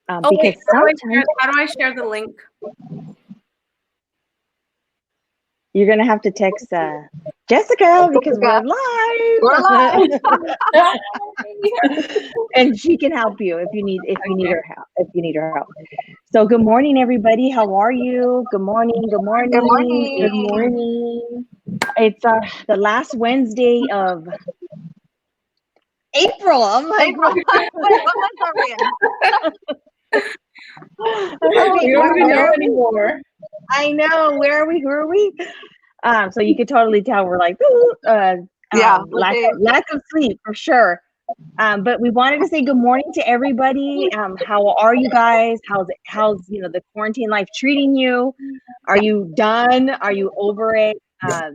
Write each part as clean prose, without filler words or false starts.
Oh, because wait, sometimes how do I share the link? you're gonna have to text Jessica because we're We're live. and she can help you if you need her help. So good morning, everybody. How are you? Good morning. Good morning. Good morning. Good morning. It's the last Wednesday of April. I'm like, Wait, what month are we in? We don't even know anymore. I know. Where are we? Who are we? So you could totally tell we're like, lack of sleep for sure. But we wanted to say good morning to everybody. How are you guys? How's the quarantine life treating you? Are you done? Are you over it? Are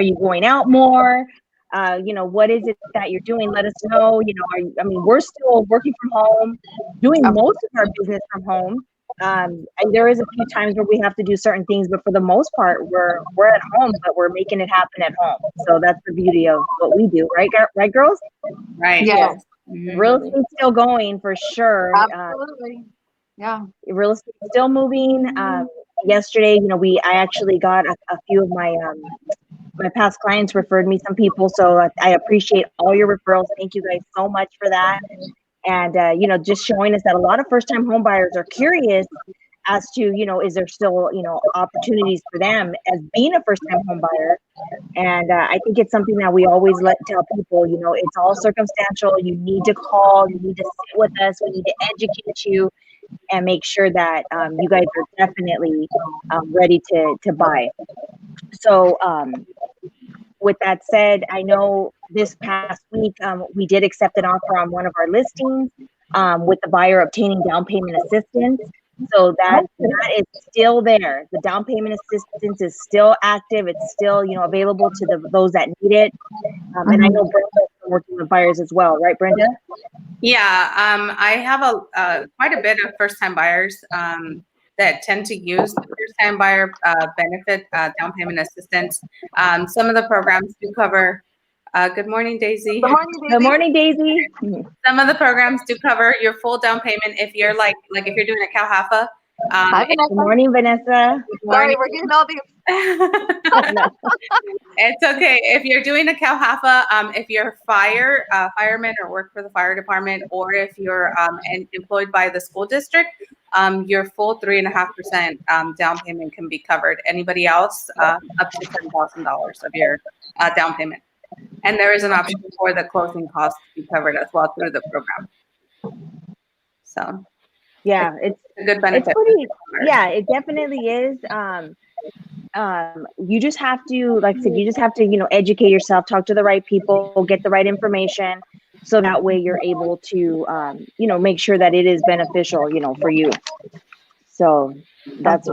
you going out more? What is it that you're doing? Let us know. We're still working from home, doing most of our business from home. And there is a few times where we have to do certain things, but for the most part, we're at home, but we're making it happen at home. So that's the beauty of what we do, right, girls? Right. Yes. Real estate's still going for sure. Absolutely. Yeah. Real estate's still moving. Yesterday, I actually got a few of my past clients referred me some people, so I appreciate all your referrals. Thank you guys so much for that. And just showing us that a lot of first-time home buyers are curious as to is there still opportunities for them as being a first-time home buyer. And I think it's something that we always tell people, it's all circumstantial. You need to call, you need to sit with us, we need to educate you and make sure that you guys are definitely ready to buy. So with that said, I know this past week we did accept an offer on one of our listings with the buyer obtaining down payment assistance. So that is still there. The down payment assistance is still active. It's still available to those that need it. And I know Brenda's been working with buyers as well, right, Brenda? Yeah, I have quite a bit of first-time buyers that tend to use the first-time buyer benefit down payment assistance. Some of the programs do cover. Good morning, Daisy. Good morning, Daisy. Some of the programs do cover your full down payment if you're like if you're doing a CalHFA. Hi, Vanessa. Good morning, Vanessa. Good morning. Sorry, we're getting all these. It's okay if you're doing a CalHFA. If you're fireman or work for the fire department, or if you're employed by the school district, your full 3.5% down payment can be covered. Anybody else, up to $10,000 of your down payment. And there is an option for the closing costs to be covered as well through the program. So, yeah, it's a good benefit. It definitely is. You just have to, like I said, educate yourself, talk to the right people, get the right information, so that way you're able to, make sure that it is beneficial, for you. So that's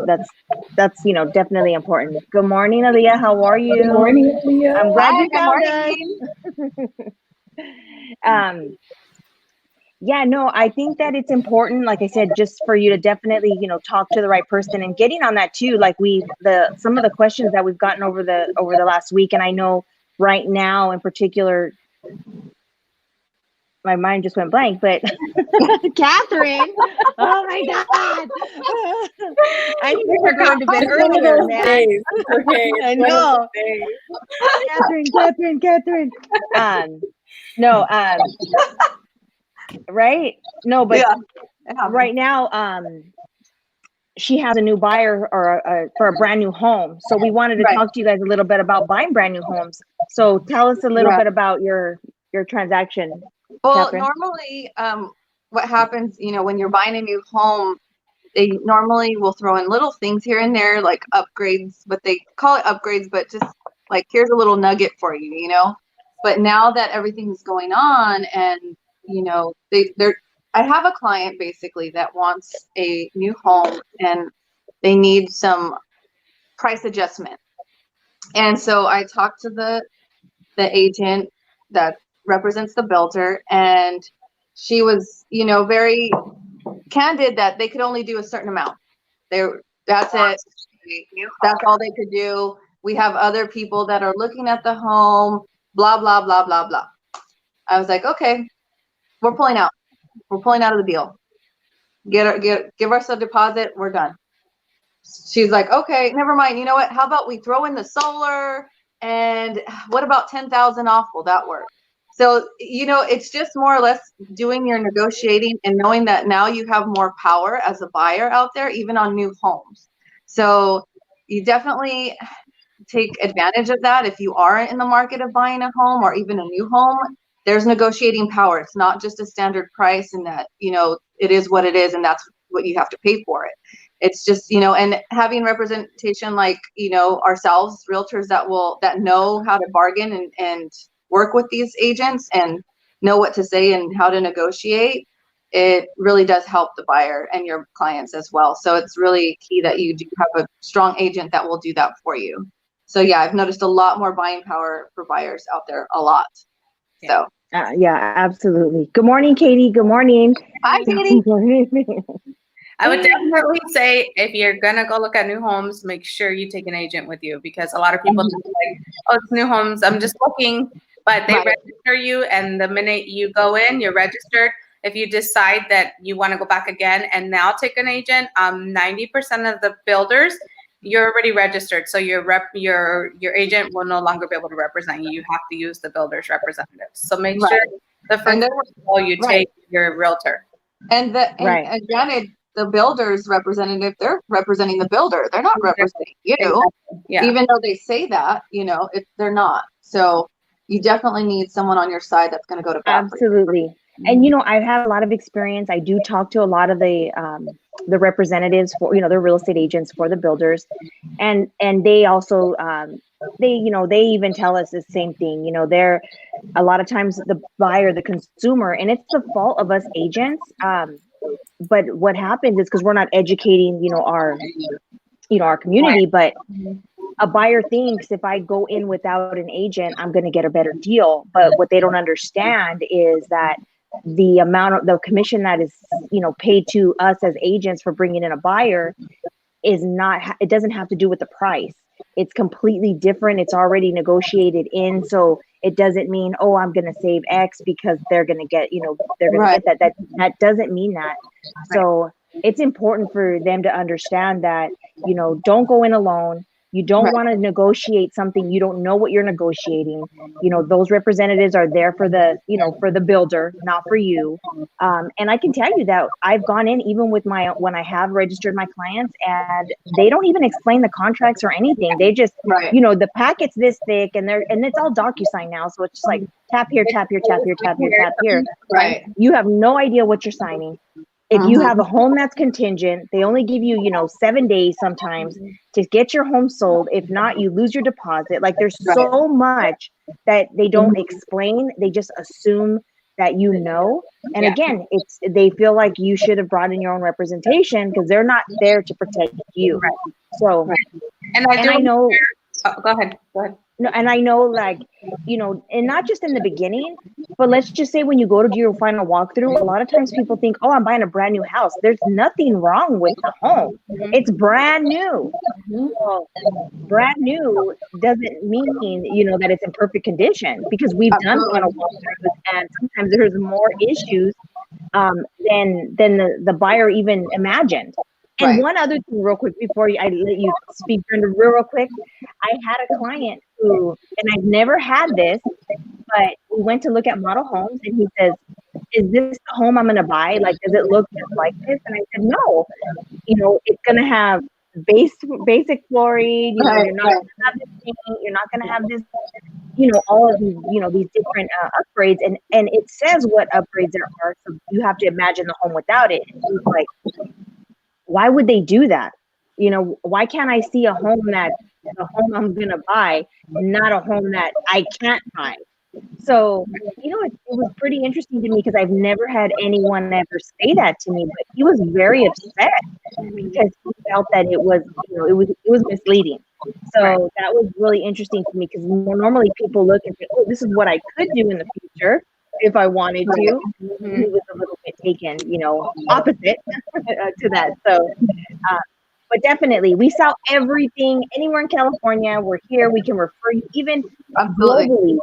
definitely important. Good morning, Aaliyah. How are you? Good morning, Aaliyah. I'm glad you found us. Yeah, no, I think that it's important, like I said, just for you to definitely, talk to the right person, and getting on that too. Like some of the questions that we've gotten over the last week, and I know right now in particular, my mind just went blank, but Catherine, oh my God. I need to start going to bed earlier, man. Okay. I know. Catherine. No, right? No, but right now, she has a new buyer for a brand new home. So we wanted to talk to you guys a little bit about buying brand new homes. So tell us a little bit about your transaction. Well, Catherine. normally, what happens, when you're buying a new home, they normally will throw in little things here and there, like upgrades, but they call it upgrades, but just like, here's a little nugget for you, But now that everything's going on, and I have a client basically that wants a new home, and they need some price adjustment. And so I talked to the agent that represents the builder, and she was, very candid that they could only do a certain amount. That's it. That's all they could do. We have other people that are looking at the home, blah, blah, blah, blah, blah. I was like, okay, we're pulling out. We're pulling out of the deal. Give us a deposit. We're done. She's like, okay, never mind. You know what? How about we throw in the solar, and what about 10,000 off? Will that work? So, it's just more or less doing your negotiating and knowing that now you have more power as a buyer out there, even on new homes. So you definitely take advantage of that. If you are in the market of buying a home or even a new home, there's negotiating power. It's not just a standard price and that, it is what it is and that's what you have to pay for it. It's just, and having representation like, ourselves, realtors that know how to bargain and work with these agents and know what to say and how to negotiate, it really does help the buyer and your clients as well. So it's really key that you do have a strong agent that will do that for you. So yeah, I've noticed a lot more buying power for buyers out there, a lot. So yeah, absolutely. Good morning, Katie. Good morning. Hi, Katie. I would definitely say if you're gonna go look at new homes, make sure you take an agent with you, because a lot of people think like, oh, it's new homes, I'm just looking, but they register you, and the minute you go in, you're registered. If you decide that you want to go back again and now take an agent, 90% of the builders, you're already registered, so your agent will no longer be able to represent you. You have to use the builder's representative. So make sure the first call you take your realtor. And granted, the builder's representative, they're representing the builder. They're not representing you. Exactly. Yeah. Even though they say that, they're not. So you definitely need someone on your side that's going to go to bat. Absolutely. And I've had a lot of experience. I do talk to a lot of the representatives for, the real estate agents for the builders, and they also they even tell us the same thing. They're a lot of times the buyer, the consumer, and it's the fault of us agents. But what happens is because we're not educating, our community, but a buyer thinks if I go in without an agent, I'm going to get a better deal. But what they don't understand is that the amount of the commission that is, paid to us as agents for bringing in a buyer is not, it doesn't have to do with the price. It's completely different. It's already negotiated in. So it doesn't mean, oh, I'm going to save X because they're going to get, they're going to get that. That doesn't mean that. So it's important for them to understand that, don't go in alone. You don't want to negotiate something you don't know what you're negotiating. Those representatives are there for the, for the builder, not for you. And I can tell you that I've gone in even with when I have registered my clients, and they don't even explain the contracts or anything. They just, the packet's this thick, and it's all DocuSign now. So it's just like tap here, tap here, tap here, tap here, tap here. Right. You have no idea what you're signing. If you have a home that's contingent, they only give you, 7 days sometimes to get your home sold. If not, you lose your deposit. Like there's so much that they don't explain. They just assume that And again, they feel like you should have brought in your own representation because they're not there to protect you. So, and I know. Go ahead. No, and I know, like, and not just in the beginning, but let's just say when you go to do your final walkthrough, a lot of times people think, oh, I'm buying a brand new house. There's nothing wrong with the home. It's brand new. Well, brand new doesn't mean, that it's in perfect condition, because we've done final walkthroughs, and sometimes there's more issues than the buyer even imagined. And one other thing real quick before I let you speak, Brenda, real quick. I had a client who, and I've never had this, but we went to look at model homes, and he says, is this the home I'm going to buy? Like, does it look just like this? And I said, no, it's going to have basic flooring, you're not going to have this paint, you're not going to have this, all of these, these different upgrades. And it says what upgrades there are. So you have to imagine the home without it. And he's like, why would they do that? Why can't I see a home that the home I'm going to buy, not a home that I can't buy? So, it was pretty interesting to me because I've never had anyone ever say that to me, but he was very upset because he felt that it was, it was misleading. So that was really interesting to me because normally people look and say, oh, this is what I could do in the future if I wanted to. He was a little bit taken, opposite to that. So, but definitely, we sell everything anywhere in California. We're here. We can refer you even globally.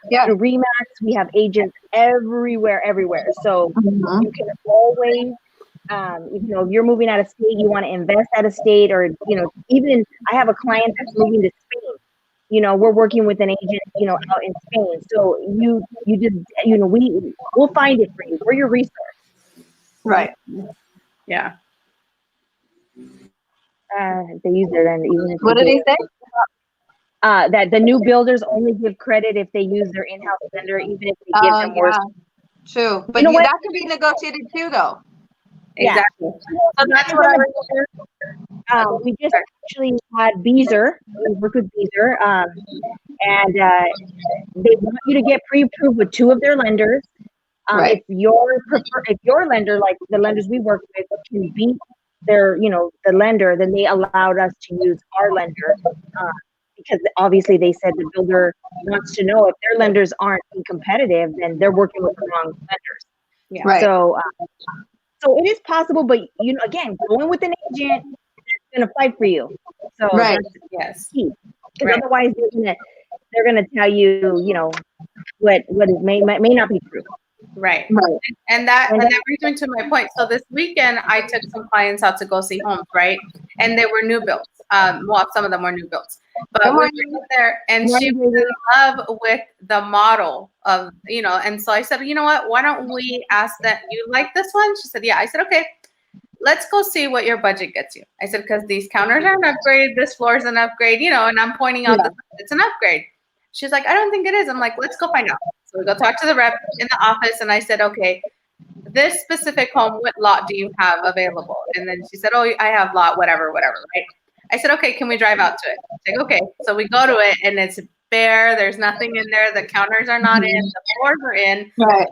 Yeah. Through Remax, we have agents everywhere. So Mhm. you can always, if you're moving out of state, you want to invest out of state, or even I have a client that's moving to Spain. We're working with an agent, out in Spain. So you just, we'll find it for you. We're your resource. Right. Yeah. They use it, and even if What they did he say? that the new builders only give credit if they use their in-house lender, even if they give them more. Yeah. True. But know what? that can be negotiated too, though. Yeah. Exactly. So that's what I was. We just actually had Beezer. We work with Beezer, and they want you to get pre-approved with 2 of their lenders. Right. If your lender, like the lenders we work with, can beat their, the lender, then they allowed us to use our lender, because obviously they said the builder wants to know if their lenders aren't being competitive, then they're working with the wrong lenders. Yeah. Right. So it is possible, but again, going with an agent is going to fight for you. So Right. that's Yes. key, because Right. otherwise they're gonna tell you, what is may not be true. Right. Right. And that brings me to my point. So this weekend, I took some clients out to go see homes, right? And they were new builds. Well, some of them were new builds. But we were there, and she was in love with the model of, and so I said, you know what? Why don't we ask that you like this one? She said, yeah. I said, okay, let's go see what your budget gets you. I said, because these counters are an upgrade, this floor is an upgrade, and I'm pointing out that it's an upgrade. She's like, I don't think it is. I'm like, let's go find out. So we go talk to the rep in the office, and I said, okay, this specific home, what lot do you have available? And then she said, oh, I have lot, whatever, right? I said, okay, can we drive out to it? She's like, okay. So we go to it, and it's bare. There's nothing in there. The counters are not in. The floors are in. Right.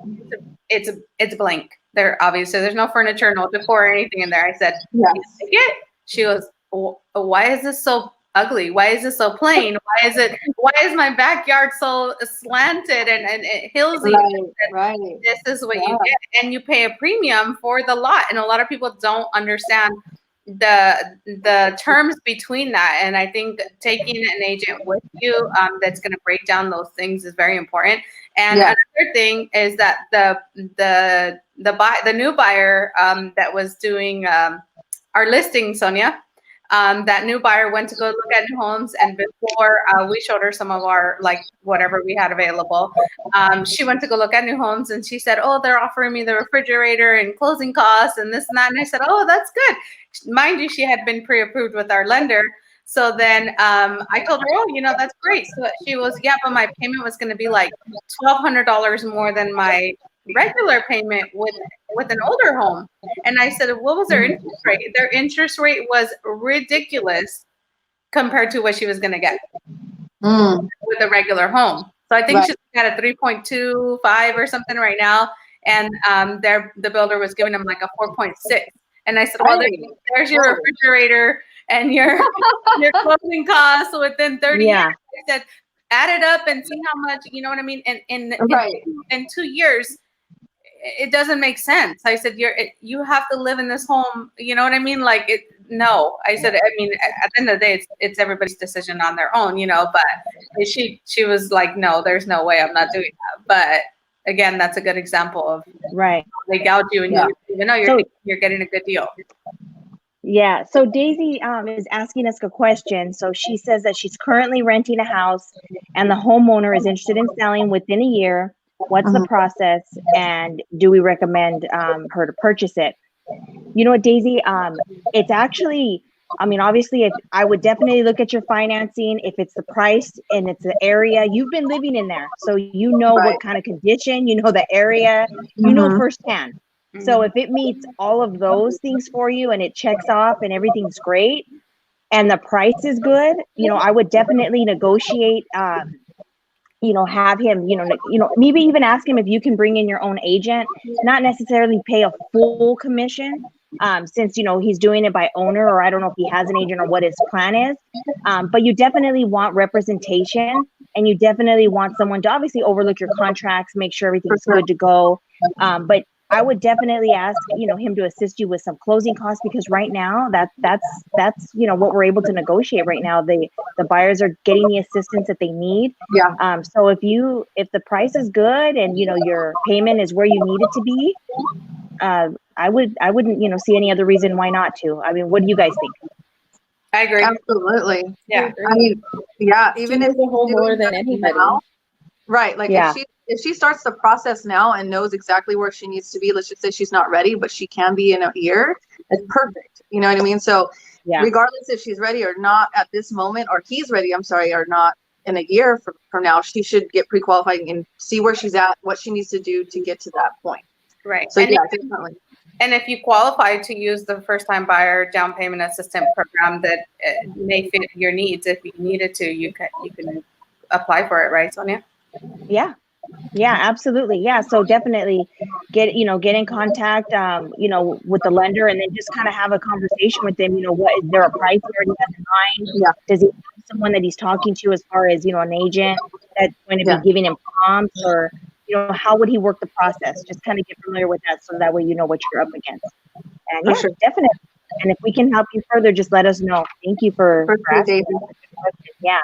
It's blank. Obviously there's no furniture, no decor or anything in there. I said, Yes. you take it? She goes, why is this so ugly? Why is this so plain? Why is my backyard so slanted and hillsy? Right. This is what you get, and you pay a premium for the lot. And a lot of people don't understand the terms between that. And I think taking an agent with you that's going to break down those things is very important. And another thing is that the new buyer that was doing our listing, Sonia, that new buyer went to go look at new homes, and before we showed her some of our, like, whatever we had available, she went to go look at new homes, and she said, oh, they're offering me the refrigerator and closing costs and this and that. And I said, oh, that's good. Mind you, she had been pre-approved with our lender. So then I told her, oh, that's great. So she was, yeah, but my payment was going to be like $1,200 more than my regular payment with an older home. And I said, what was their interest rate? Their interest rate was ridiculous compared to what she was going to get with a regular home. So I think she's at a 3.25 or something right now. And the builder was giving them like a 4.6. And I said, well, there's your refrigerator and your closing costs within 30 years. I said, add it up and see how much, you know what I mean? And in 2 years, it doesn't make sense. I said, you have to live in this home. You know what I mean? Like no, I said, I mean, at the end of the day, it's everybody's decision on their own, but she was like, no, there's no way I'm not doing that. But again, that's a good example of they gouge you and you even know you're getting a good deal. Yeah. So Daisy is asking us a question. So she says that she's currently renting a house and the homeowner is interested in selling within a year. What's the process, and do we recommend her to purchase it? You know what, Daisy? It's actually, I mean, obviously, I would definitely look at your financing. If it's the price and it's the area, you've been living in there, so you know what kind of condition, the area, firsthand. So if it meets all of those things for you and it checks off and everything's great and the price is good, I would definitely negotiate. Have him, maybe even ask him if you can bring in your own agent, not necessarily pay a full commission, since, he's doing it by owner, or I don't know if he has an agent or what his plan is. But you definitely want representation, and you definitely want someone to obviously overlook your contracts, make sure everything's good to go. But I would definitely ask, him to assist you with some closing costs, because right now that's what we're able to negotiate right now. The buyers are getting the assistance that they need. Yeah. So if the price is good and your payment is where you need it to be, I wouldn't see any other reason why not to. I mean, what do you guys think? I agree. Absolutely. Yeah. I mean, yeah, even if knows a whole more than anybody. now, right. Like Yeah. if she starts the process now and knows exactly where she needs to be, let's just say she's not ready, but she can be in a year, it's perfect. You know what I mean? So Yeah. regardless if she's ready or not at this moment, or he's ready, I'm sorry, or not in a year from now, she should get pre-qualified and see where she's at, what she needs to do to get to that point. Right. So And yeah, definitely. And if you qualify to use the first-time buyer down payment assistance program that may fit your needs, if you needed to, you can apply for it, right, Sonia? Yeah, absolutely. Yeah. So definitely get in contact, with the lender, and then just kind of have a conversation with them. What is there a price he already has in mind? Yeah. Does he have someone that he's talking to as far as, an agent that's going to be giving him prompts, or, how would he work the process? Just kind of get familiar with that, so that way you know what you're up against. And For yeah, sure. definitely. And if we can help you further, just let us know. Thank you for asking. David. Yeah.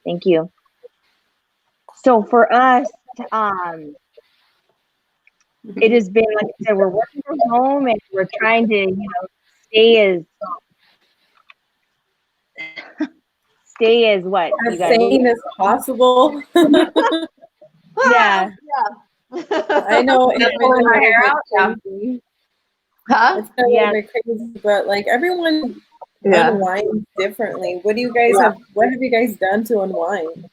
Thank you. So for us, it has been, like I said, we're working from home and we're trying to, stay as what? As sane as possible. Yeah. I know it's Pulling my hair out. been crazy. Huh? It's been Yeah. a little bit crazy, but like everyone Yeah. unwinds differently. What do you guys what have you guys done to unwind?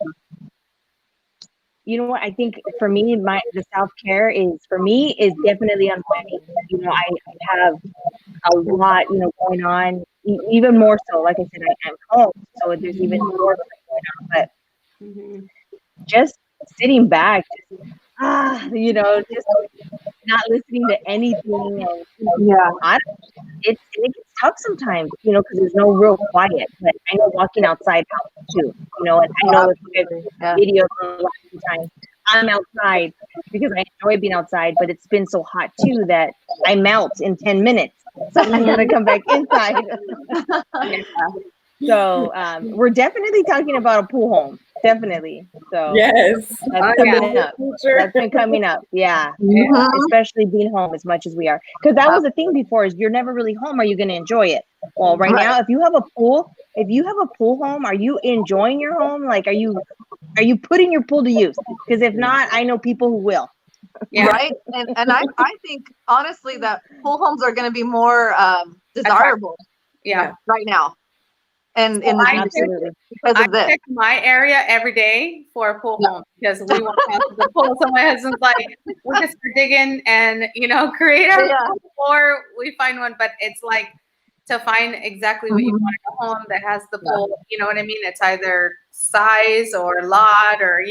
You know what? I think for me, the self-care is definitely unwinding. I have a lot, going on, even more so. Like I said, I'm home, so there's even more going on. But just sitting back, just not listening to anything, and it gets tough sometimes, because there's no real quiet. But I know walking outside helps too, and I know if you guys videos the last few times, I'm outside because I enjoy being outside, but it's been so hot too that I melt in 10 minutes. So I gotta come back inside. So we're definitely talking about a pool home. Definitely. So Yes. that's coming up. That's been coming up. Yeah. Especially being home as much as we are. Because that was the thing before, is you're never really home. Are you going to enjoy it? Well, right now, if you have a pool home, are you enjoying your home? Like, are you putting your pool to use? Because if not, I know people who will. Yeah. Right. And I think honestly that pool homes are going to be more desirable. Yeah. Right now. And in the Absolutely. because of this. I check my area every day for a pool home because we want to have the pool. So my husband's like, we'll just start digging and, create our pool before we find one. But it's like to find exactly what you want in a home that has the pool. You know what I mean? It's either size or lot or,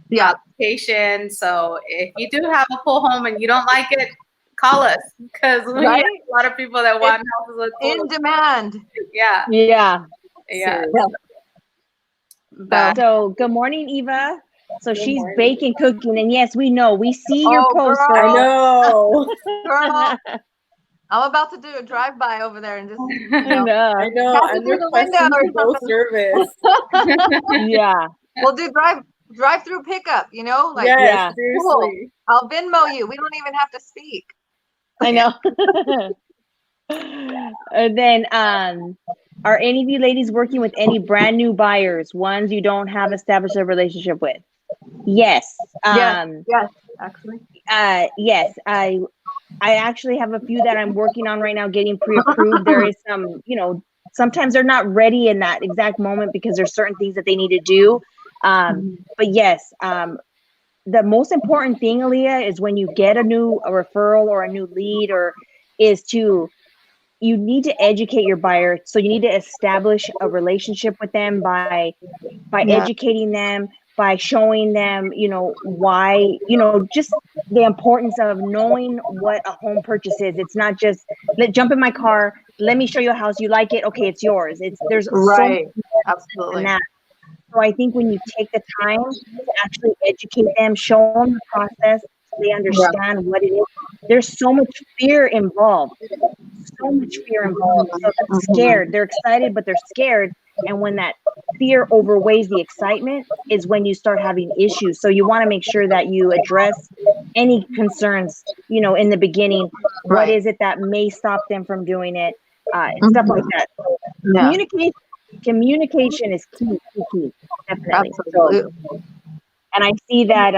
location. So if you do have a pool home and you don't like it, call us because we have a lot of people that want houses with pools. In demand. Yeah. Yeah. Yeah. So good morning, Eva. So she's baking, cooking, and yes, we know. We see your post, girl. girl. I know. Girl, I'm about to do a drive-by over there and just I know. I'm requesting to go service. Yeah. We'll do drive-through pickup, like yes, seriously. cool. I'll Venmo you. We don't even have to speak. I know. And then are any of you ladies working with any brand new buyers, ones you don't have established a relationship with? Yes. Yes, actually. Yes. I actually have a few that I'm working on right now, getting pre-approved. There is some, sometimes they're not ready in that exact moment because there's certain things that they need to do. But yes, the most important thing, Aaliyah, is when you get a referral or a new lead, you need to educate your buyer. So you need to establish a relationship with them by educating them, by showing them, why, just the importance of knowing what a home purchase is. It's not just jump in my car, let me show you a house, you like it, okay, it's yours. There's so much absolutely than that. So I think when you take the time to actually educate them, show them the process, they understand what it is. There's so much fear involved. So much fear involved. So they're scared. They're excited, but they're scared. And when that fear overweighs the excitement is when you start having issues. So you want to make sure that you address any concerns, in the beginning. What is it that may stop them from doing it? And stuff like that. So communication is key, definitely. Absolutely. So, and I see that,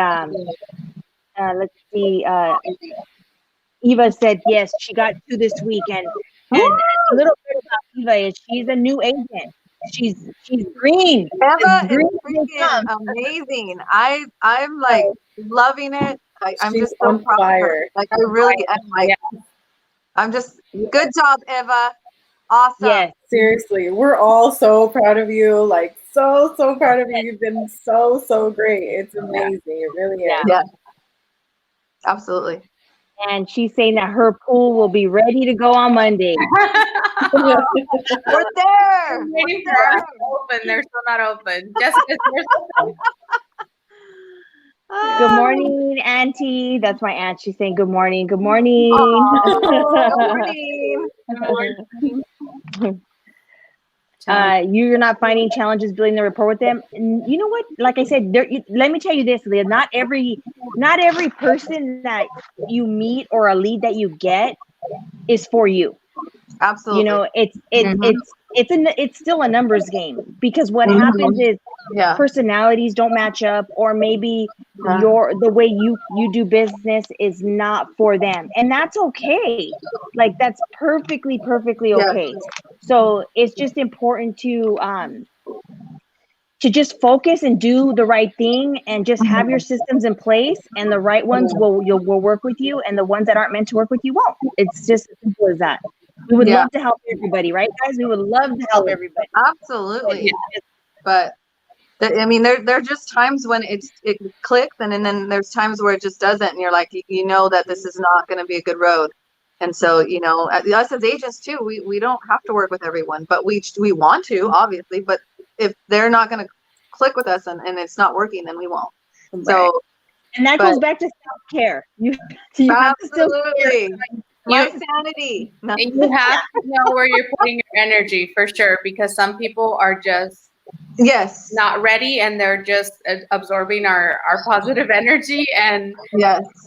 let's see, Eva said, yes, she got 2 this week. And a little bit about Eva is she's a new agent. She's green. Eva green is freaking amazing. I'm like loving it. I'm She's just so on proud of her. fire. Like I really am. Like I'm just good job, Eva. Awesome. Yes. Seriously, we're all so proud of you. Like so proud of you. You've been so great. It's amazing. It really is. Yeah. Absolutely. And she's saying that her pool will be ready to go on Monday. We're there. I'm waiting for ours to open. They're still not open. Jessica's Good morning, Auntie. That's my aunt. She's saying good morning. Good morning. Good morning. You're not finding challenges building the rapport with them. And you know what? Like I said, let me tell you this, Leah. Not every person that you meet or a lead that you get is for you. Absolutely. It's still a numbers game, because what happens is personalities don't match up, or maybe the way you do business is not for them, and that's okay. Like that's perfectly okay. So it's just important to just focus and do the right thing, and just have your systems in place, and the right ones will work with you, and the ones that aren't meant to work with you won't. It's just as simple as that. We would love to help everybody, right, guys? We would love to help everybody. Absolutely. But I mean, there are just times when it clicks, and then there's times where it just doesn't, and you're like, you know that this is not going to be a good road. And so, us as agents too, we don't have to work with everyone, but we want to, obviously. But if they're not going to click with us and it's not working, then we won't. Right. So, and that goes back to self-care. You absolutely. My sanity. And you have to know where you're putting your energy, for sure, because some people are just not ready, and they're just absorbing our positive energy, and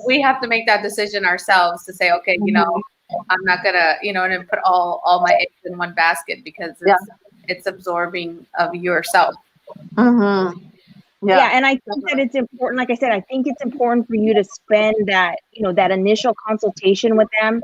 we have to make that decision ourselves to say, okay, I'm not gonna and put all my eggs in one basket, because it's absorbing of yourself. Yeah, and I think that it's important. Like I said, I think it's important for you to spend that, that initial consultation with them,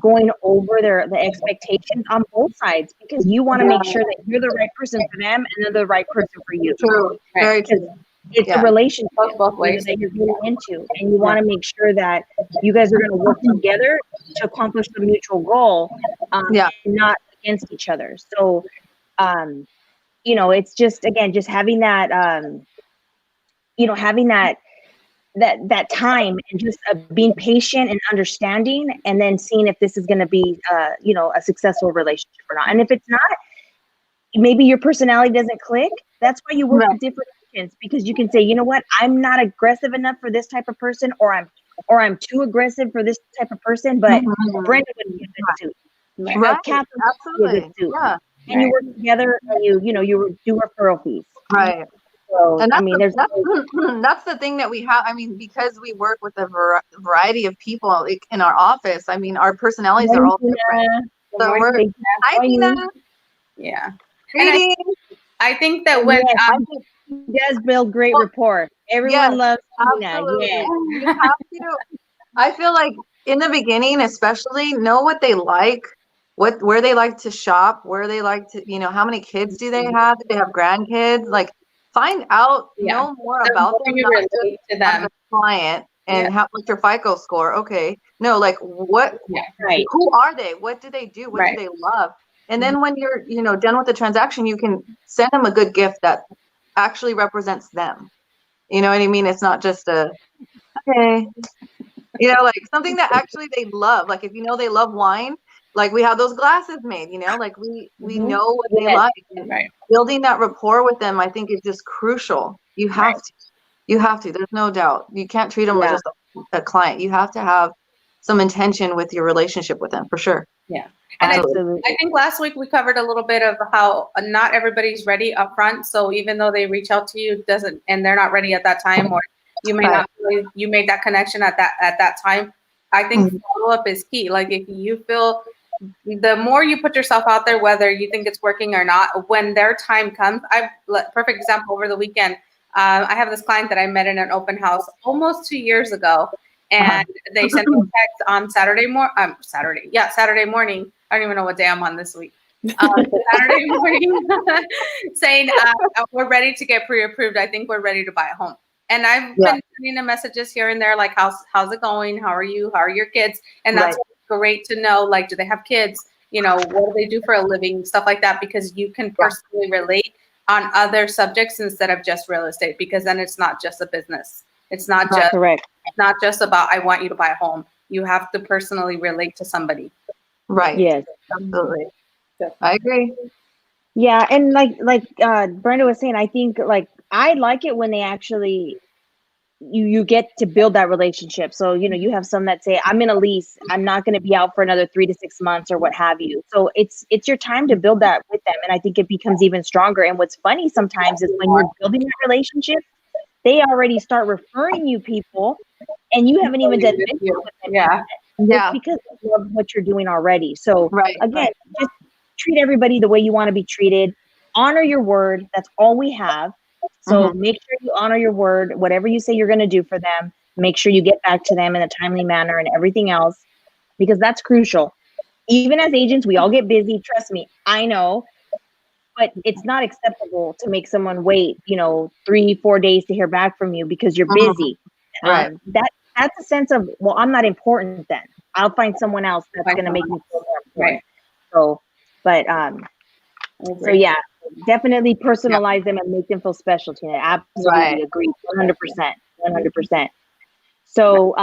going over the expectations on both sides, because you want to make sure that you're the right person for them and they're the right person for you. True. Very true. It's a relationship both ways that you're getting into, and you want to make sure that you guys are going to work together to accomplish the mutual goal, and not against each other. So, it's just, again, just having that, having that time, and just being patient and understanding, and then seeing if this is going to be, a successful relationship or not. And if it's not, maybe your personality doesn't click. That's why you work with different agents, because you can say, you know what, I'm not aggressive enough for this type of person, or I'm too aggressive for this type of person, but Brenda would be a good suit. Right. Catherine would be a good suit. Yeah. And you work together, and you do referral fees. Right. So, and I mean, that's the thing that we have. I mean, because we work with a variety of people in our office, I mean, our personalities are all different. So hi, Tina. Yeah. And I think that when he does build great rapport. Everyone loves Tina. Absolutely. Yeah. You have to. I feel like in the beginning, especially, know what they like, where they like to shop, where they like to, how many kids do they have? Do they have grandkids? Like, find out, know more about them, not just as a client, and have like your FICO score. Okay, no, like what? Who are they? What do they do? What do they love? And then when you're, done with the transaction, you can send them a good gift that actually represents them. You know what I mean? It's not just like something that actually they love. Like if they love wine, like we have those glasses made, like we know what they like. And building that rapport with them, I think, is just crucial. You have to. There's no doubt. You can't treat them just a client. You have to have some intention with your relationship with them, for sure. Yeah. And Absolutely. I think last week we covered a little bit of how not everybody's ready up front. So even though they reach out to you, and they're not ready at that time, or you may not feel you made that connection at that time. I think follow up is key. Like if you feel the more you put yourself out there, whether you think it's working or not, when their time comes, perfect example over the weekend. I have this client that I met in an open house almost 2 years ago, and they sent me a text on Saturday morning. I don't even know what day I'm on this week. Saturday morning, saying we're ready to get pre-approved. I think we're ready to buy a home. And I've been sending them messages here and there, like how's it going? How are you? How are your kids? And that's great to know. Like, do they have kids? You know, what do they do for a living? Stuff like that, because you can personally relate on other subjects instead of just real estate, because then it's not just a business. It's not just correct. It's not just about I want you to buy a home. You have to personally relate to somebody. Right. Yes. Absolutely. I agree. Yeah, and like Brenda was saying, I think like I like it when they actually you get to build that relationship. So, you know, you have some that say, I'm in a lease, I'm not going to be out for another 3 to 6 months or what have you. So it's your time to build that with them. And I think it becomes even stronger. And what's funny sometimes is when you're building that relationship, they already start referring you people and you haven't even done business with them. Yeah. Because of what you're doing already. So again, just treat everybody the way you want to be treated. Honor your word. That's all we have. So make sure you honor your word. Whatever you say you're going to do for them, make sure you get back to them in a timely manner and everything else, because that's crucial. Even as agents, we all get busy. Trust me, I know. But it's not acceptable to make someone wait, 3-4 days to hear back from you because you're busy. That's a sense of, well, I'm not important then. I'll find someone else that's going to make me feel more important. So, but so yeah, definitely personalize them and make them feel special, Tina. Absolutely agree. 100%. So,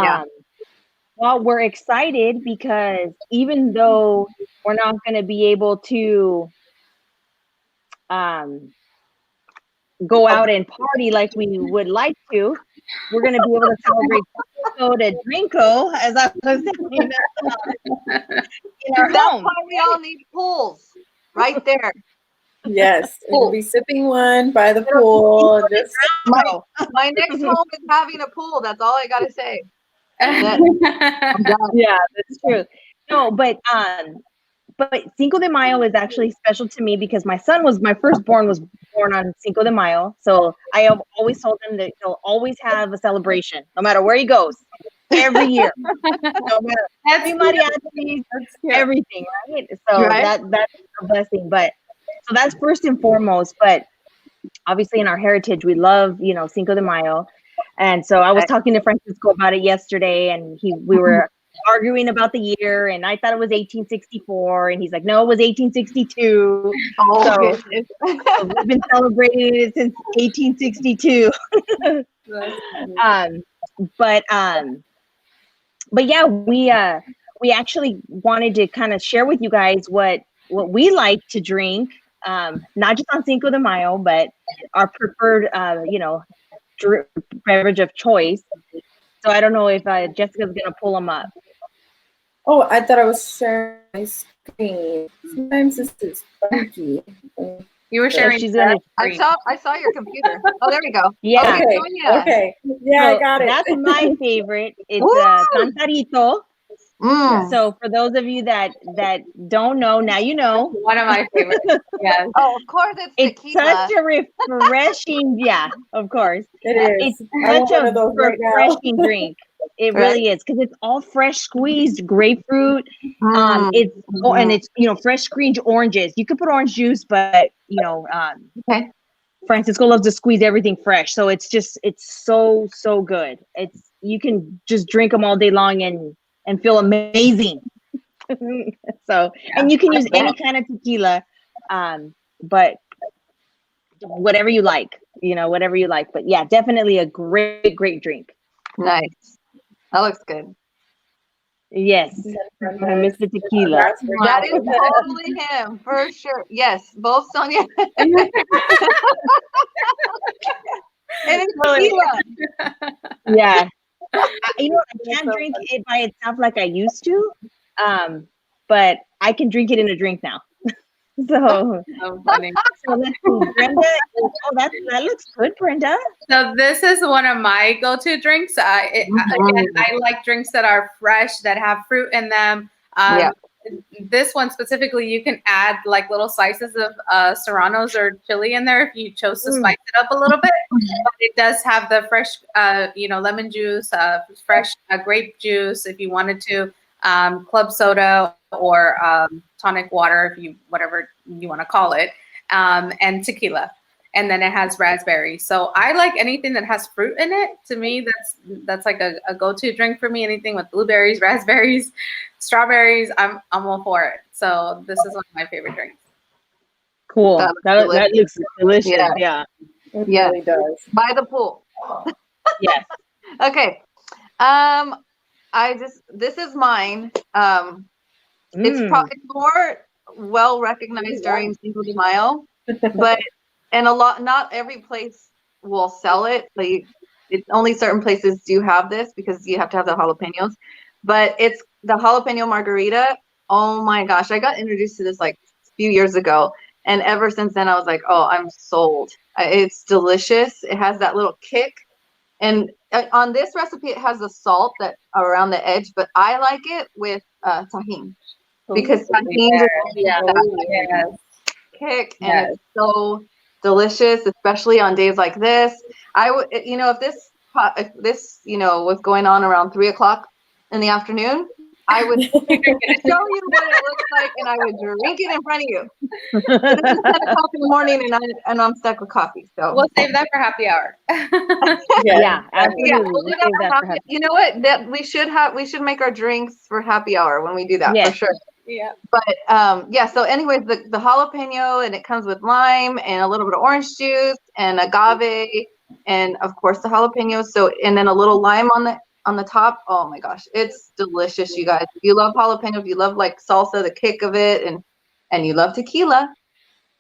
well, we're excited because even though we're not going to be able to go out and party like we would like to, we're going to be able to celebrate Cinco de Drinko, as I was saying, in our That's home. why we all need pools right there. Yes, we'll be sipping one by the pool. Just my next home is having a pool. That's all I gotta say. Yeah, that's true. No, but Cinco de Mayo is actually special to me because my firstborn was born on Cinco de Mayo. So I have always told him that he'll always have a celebration, no matter where he goes, every year. No matter mariachis, everything, right? So that's a blessing. But so that's first and foremost. But obviously in our heritage, we love, Cinco de Mayo. And so I was talking to Francisco about it yesterday, and we were arguing about the year, and I thought it was 1864, and he's like, no, it was 1862. So we've been celebrating it since 1862. But yeah, we actually wanted to kind of share with you guys what we like to drink, not just on Cinco de Mayo, but our preferred, beverage of choice. So I don't know if Jessica's gonna pull them up. Oh, I thought I was sharing my screen. Sometimes this is funky. You were sharing. I saw your computer. Oh, there we go. Yeah. Okay. Yeah, so I got it. That's my favorite. It's Cantarito. So for those of you that don't know, now you know. One of my favorites. Yes. Oh, of course it's tequila. Such a refreshing, of course. It is. It's such a refreshing drink. It really is, because it's all fresh squeezed grapefruit. It's fresh squeezed oranges. You could put orange juice, but Francisco loves to squeeze everything fresh. So it's so good. You can just drink them all day long and feel amazing. So, and you can use any kind of tequila, but whatever you like, but yeah, definitely a great drink. Nice. That looks good. Yes. Mr. Tequila. That is totally him, for sure. Yes, both Sonia. And it's tequila. Yeah. You know, I can't drink it by itself like I used to, but I can drink it in a drink now. So, So funny. so let's see. Brenda, that looks good, Brenda. So this is one of my go-to drinks. Again, I like drinks that are fresh, that have fruit in them. Yeah. This one specifically, you can add like little slices of serranos or chili in there if you chose to spice it up a little bit. But it does have the fresh, lemon juice, fresh grape juice if you wanted to, club soda or tonic water, whatever you want to call it, and tequila. And then it has raspberries. So I like anything that has fruit in it. To me, that's like a go-to drink for me. Anything with blueberries, raspberries, strawberries, I'm all for it. So this is one of my favorite drinks. Cool. That That looks delicious. Yeah. Yeah. It Yeah. really does. By the pool. Yes. Okay. This is mine. It's more well recognized during Cinco de Mayo, but not every place will sell it. Like it's only certain places do have this because you have to have the jalapenos. But it's the jalapeno margarita. Oh my gosh, I got introduced to this like a few years ago, and ever since then I was like, oh, I'm sold. It's delicious. It has that little kick. And on this recipe, it has the salt that around the edge, but I like it with tahini because tahini just kick, and it's so delicious, especially on days like this. I would, if this was going on around 3:00 in the afternoon, I would show you what it looks like, and I would drink it in front of you. This is 10:00 in the morning, and I'm stuck with coffee. So We'll save that for happy hour. Yeah, absolutely. yeah, we'll do that for happy. You know what? That we should make our drinks for happy hour when we do that for sure. Yeah. But so anyways, the jalapeno, and it comes with lime and a little bit of orange juice and agave, and of course the jalapenos. So, and then a little lime on the top. Oh my gosh, it's delicious, you guys. If you love jalapeno, if you love like salsa, the kick of it, and you love tequila,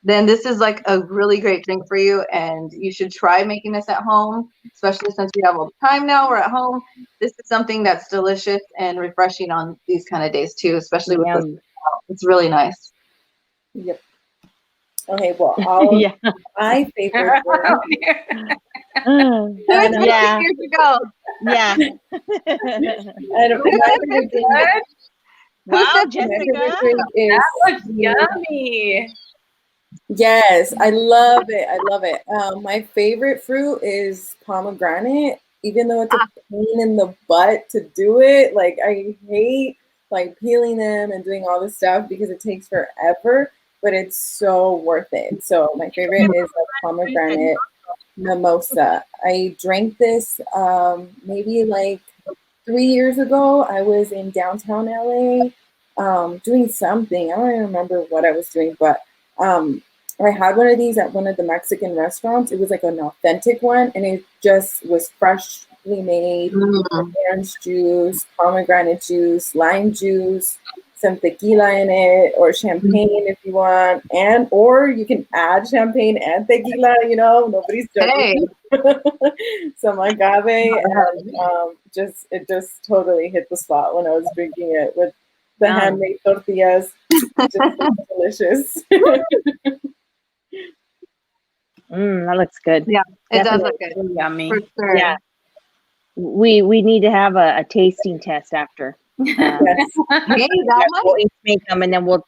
then this is like a really great drink for you, and you should try making this at home, especially since we have all the time now. We're at home. This is something that's delicious and refreshing on these kind of days too, especially with this. It's really nice. Yep. Okay, well, my favorite drink. Yeah. Years ago. Yeah. I don't know. Wow, My Jessica. favorite drink is That looks yummy. Yes, I love it. I love it. My favorite fruit is pomegranate, even though it's a pain in the butt to do it. Like I hate like peeling them and doing all this stuff because it takes forever, but it's so worth it. So my favorite is a pomegranate mimosa. I drank this maybe like 3 years ago. I was in downtown LA doing something. I don't even remember what I was doing, but I had one of these at one of the Mexican restaurants. It was like an authentic one, and it just was freshly made. Orange juice, pomegranate juice, lime juice, some tequila in it, or champagne if you want, or you can add champagne and tequila. Nobody's judging. Some agave, and it just totally hit the spot when I was drinking it with the handmade tortillas. Just delicious. That looks good. Yeah, it Definitely. does look good. Yummy. For sure. Yeah. We need to have a tasting test after. Hey, that one? We'll each make them, and then we'll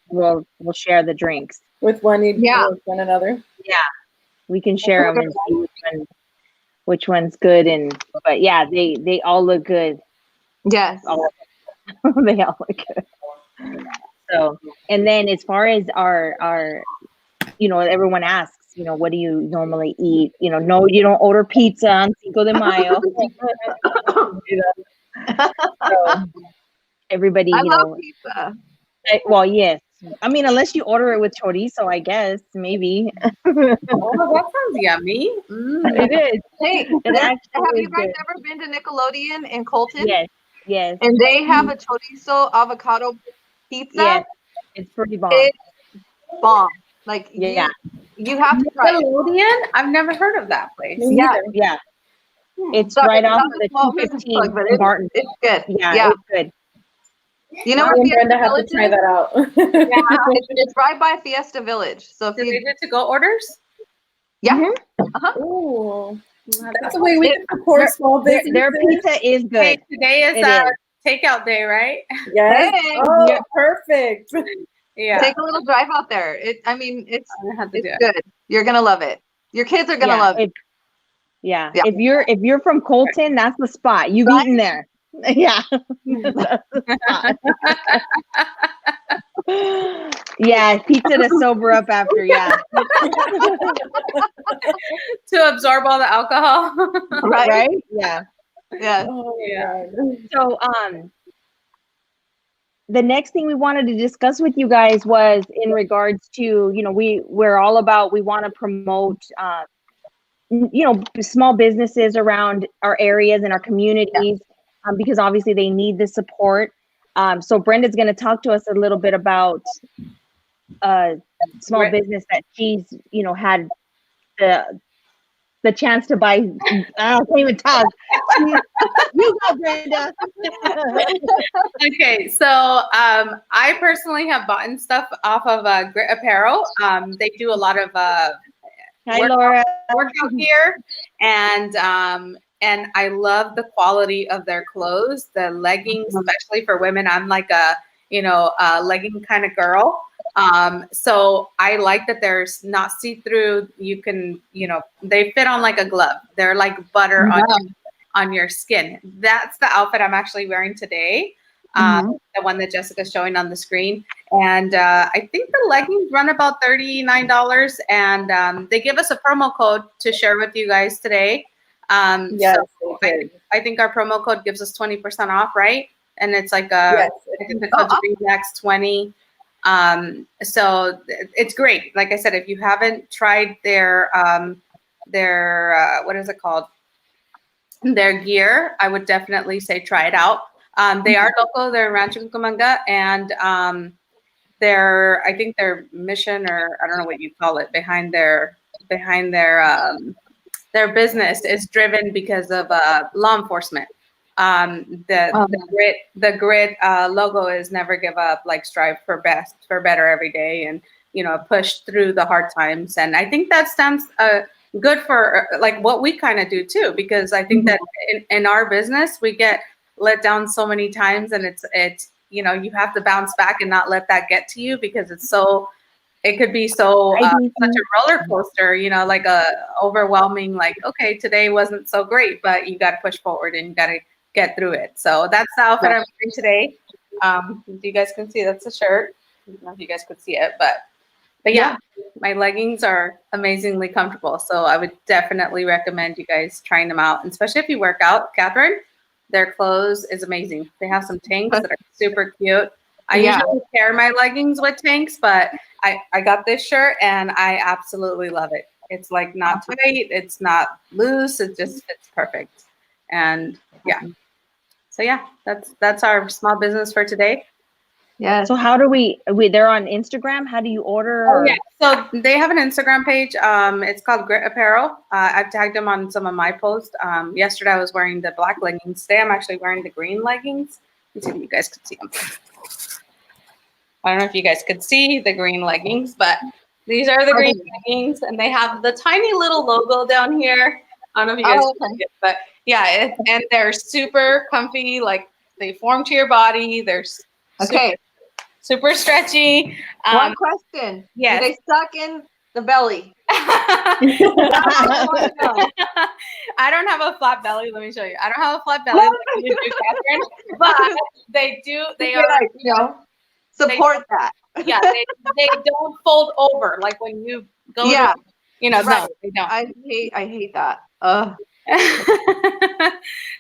share the drinks. With one another. Yeah, we can share them and see which one's good. But yeah, they all look good. Yes. They all look good. So, and then as far as our everyone asks, what do you normally eat? No, you don't order pizza on Cinco de Mayo. So everybody, I love pizza. Well, yes. I mean, unless you order it with chorizo, I guess, maybe. Oh, that sounds yummy. It is. Hey, have you guys good. ever been to Nickelodeon in Colton? Yes. And they have a chorizo avocado pizza. Yes, it's pretty bomb. It's bomb. Like, yeah. You have to try it. Nickelodeon? I've never heard of that place. Yeah. It's Sorry, right off not of a the small business 215 plug, but in Barton. it's good. Yeah, it's good. You know Me where and Brenda Fiesta have to Village try is? that out. It's right by Fiesta Village. So if Do they you, do to-go orders? yeah, Mhm. Ooh, that's That's the way we can support small businesses. Their pizza is Hey, good. today is It is. takeout day, right? Yes. Hey. Oh, Yeah. perfect. Yeah, take a little drive out there. I mean, it's I'm gonna have to do it. good. You're gonna love it. Your kids are gonna Yeah, love it. Yeah. Yeah. If you're from Colton, that's the spot. You've Right? eaten there. Yeah. That's the spot. Yeah, pizza to sober up after, yeah. To absorb all the alcohol. Right? Right? Yeah. Yeah. Oh my Yeah. God. So the next thing we wanted to discuss with you guys was in regards to, you know, we're all about, we want to promote you know, small businesses around our areas and our communities, because obviously they need the support. So Brenda's going to talk to us a little bit about a small Right. business that she's, you know, had the chance to buy. I can't even talk. You go, Brenda. Okay, so I personally have bought stuff off of Grit Apparel. They do a lot of Hi, Laura. workout gear, and I love the quality of their clothes. The leggings, especially for women, I'm like a legging kind of girl. So I like that they're not see-through. You can, they fit on like a glove. They're like butter on your skin. That's the outfit I'm actually wearing today. The one that Jessica's showing on the screen. And I think the leggings run about $39. And they give us a promo code to share with you guys today. Yes, So they did. I think our promo code gives us 20% off, right? And it's like Yes. I think the code's Remax 20. So it's great. Like I said, if you haven't tried their what is it called? Their gear, I would definitely say try it out. They are local. They're in Rancho Cucamonga, and I think their mission, or I don't know what you call it, behind their business is driven because of law enforcement. The grit logo is never give up, like strive for better every day, and push through the hard times. And I think that stands good for like what we kind of do too, because I think that in our business we get let down so many times, and it's you have to bounce back and not let that get to you, because it could be so such a roller coaster, like a overwhelming, like, okay, today wasn't so great, but you got to push forward and you got to get through it. So that's the outfit I'm wearing today. You guys can see that's a shirt. I don't know if you guys could see it, but yeah, my leggings are amazingly comfortable. So I would definitely recommend you guys trying them out, and especially if you work out. Catherine, their clothes is amazing. They have some tanks that are super cute. I usually pair my leggings with tanks, but I got this shirt and I absolutely love it. It's like not tight, it's not loose, it just fits perfect. And yeah. So yeah, that's our small business for today. Yeah. So how do they're on Instagram? How do you order? Oh, yeah. So they have an Instagram page. It's called Grit Apparel. I've tagged them on some of my posts. Yesterday I was wearing the black leggings. Today I'm actually wearing the green leggings. Let's see if you guys could see them. I don't know if you guys could see the green leggings, but these are the green leggings, and they have the tiny little logo down here. I don't know if you guys can see it, but yeah, and they're super comfy. Like they form to your body. They're super stretchy. One question. Yes. Do they suck in the belly? I don't have a flat belly. Let me show you. I don't have a flat belly like you do, Catherine, but they do. They are. Support that. Yeah, they don't fold over like when you go. Yeah. No, they don't. I hate that.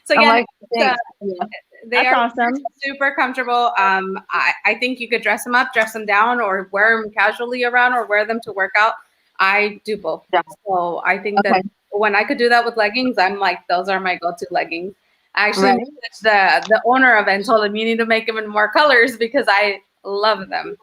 So yeah, they are awesome. super comfortable. I think you could dress them up, dress them down, or wear them casually around, or wear them to work out. I do both. Yeah. So I think that when I could do that with leggings, I'm like, those are my go-to leggings. I actually messaged the owner of it and told him, you need to make them in more colors because I love them.